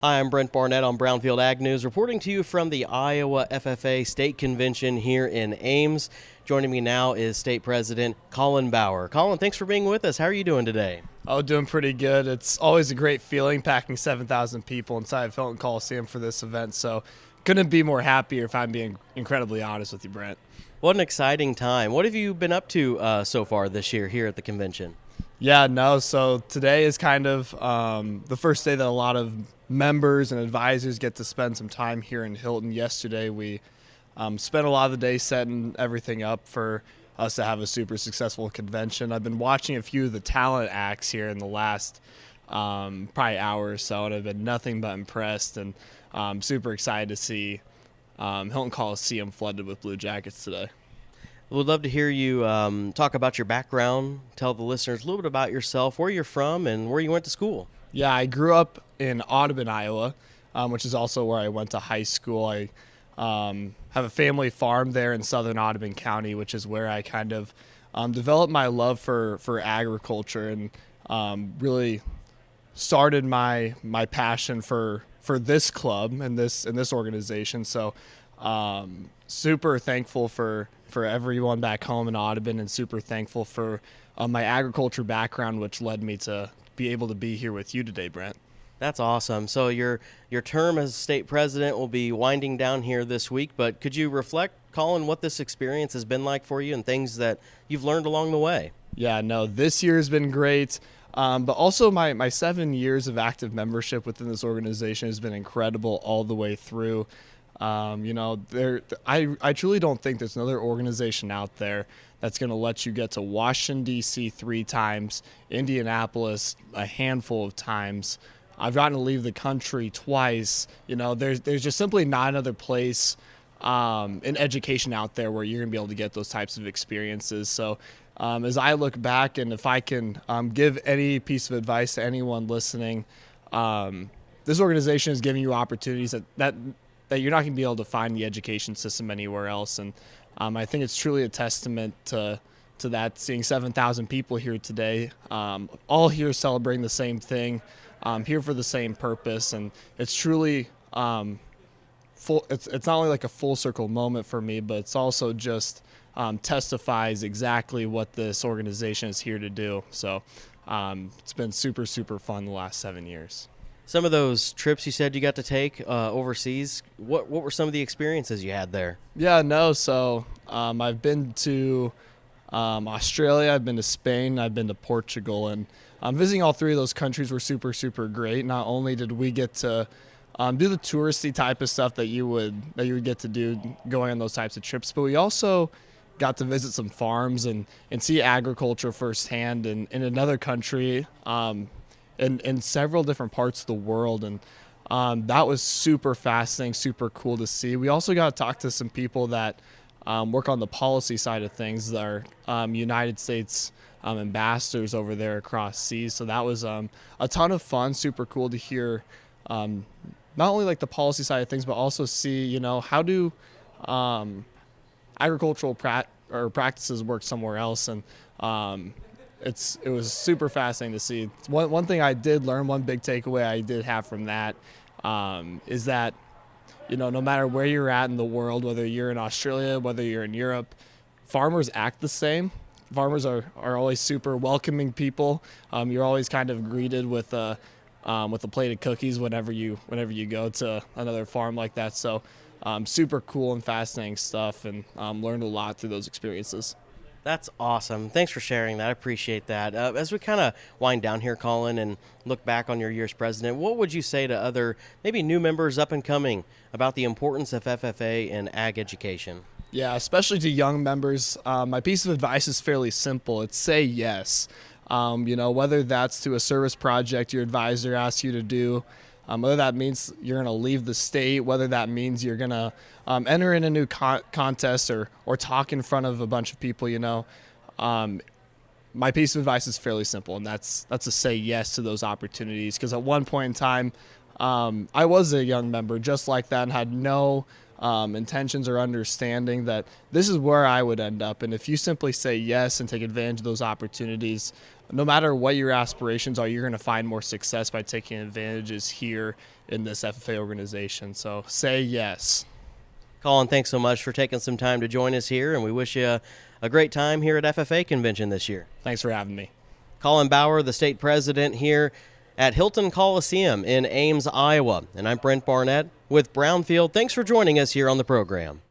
Hi, I'm Brent Barnett on Brownfield Ag News, reporting to you from the Iowa FFA State Convention here in Ames. Joining me now is State President Collin Bauer. Collin, thanks for being with us. How are you doing today? Oh, doing pretty good. It's always a great feeling packing 7,000 people inside of Hilton Coliseum for this event, so couldn't be more happier if I'm being incredibly honest with you, Brent. What an exciting time. What have you been up to so far this year here at the convention? So today is kind of the first day that a lot of members and advisors get to spend some time here in Hilton. Yesterday we spent a lot of the day setting everything up for us to have a super successful convention. I've been watching a few of the talent acts here in the last probably hour or so, and I've been nothing but impressed, and super excited to see Hilton Coliseum flooded with Blue Jackets today. We'd love to hear you talk about your background, tell the listeners a little bit about yourself, where you're from, and where you went to school. Yeah, I grew up in Audubon, Iowa, which is also where I went to high school. I have a family farm there in southern Audubon County, which is where I kind of developed my love for agriculture and really started my passion for this club and this organization. So super thankful for everyone back home in Audubon, and super thankful for my agriculture background, which led me to be able to be here with you today, Brent. That's awesome. So your term as state president will be winding down here this week, but could you reflect, Collin, what this experience has been like for you and things that you've learned along the way? Yeah, no, this year has been great, but also my 7 years of active membership within this organization has been incredible all the way through. I truly don't think there's another organization out there that's going to let you get to Washington, D.C. 3 times, Indianapolis a handful of times. I've gotten to leave the country twice. There's just simply not another place in education out there where you're going to be able to get those types of experiences. So as I look back, and if I can give any piece of advice to anyone listening, this organization is giving you opportunities that you're not going to be able to find in the education system anywhere else. And I think it's truly a testament to that, seeing 7,000 people here today, all here celebrating the same thing, here for the same purpose. And it's truly it's not only like a full circle moment for me, but it's also just testifies exactly what this organization is here to do. So it's been super, super fun the last 7 years. Some of those trips you said you got to take overseas, what were some of the experiences you had there? So I've been to Australia, I've been to Spain, I've been to Portugal, and visiting all 3 of those countries were super, super great. Not only did we get to do the touristy type of stuff that you would get to do going on those types of trips, but we also got to visit some farms and see agriculture firsthand in another country, in several different parts of the world, and that was super fascinating, super cool to see. We also got to talk to some people that work on the policy side of things, that are United States ambassadors over there across seas. So that was a ton of fun, super cool to hear not only like the policy side of things, but also see, how do agricultural practices work somewhere else. And it was super fascinating to see. One thing I did learn, one big takeaway I did have from that is that, no matter where you're at in the world, whether you're in Australia, whether you're in Europe, farmers act the same. Farmers are always super welcoming people. You're always kind of greeted with a plate of cookies whenever you go to another farm like that. So super cool and fascinating stuff, and learned a lot through those experiences. That's awesome. Thanks for sharing that. I appreciate that. As we kind of wind down here, Collin, and look back on your year as president, what would you say to other maybe new members up and coming about the importance of FFA and ag education? Yeah, especially to young members, my piece of advice is fairly simple. It's say yes. Whether that's to a service project your advisor asks you to do, whether that means you're going to leave the state, whether that means you're going to enter in a new contest or talk in front of a bunch of people, my piece of advice is fairly simple, and that's to say yes to those opportunities. Because at one point in time, I was a young member just like that and had no intentions or understanding that this is where I would end up. And if you simply say yes and take advantage of those opportunities, no matter what your aspirations are, you're going to find more success by taking advantages here in this FFA organization. So say yes. Collin, thanks so much for taking some time to join us here, and we wish you a great time here at FFA Convention this year. Thanks for having me. Collin Bauer, the state president here at Hilton Coliseum in Ames, Iowa. And I'm Brent Barnett with Brownfield. Thanks for joining us here on the program.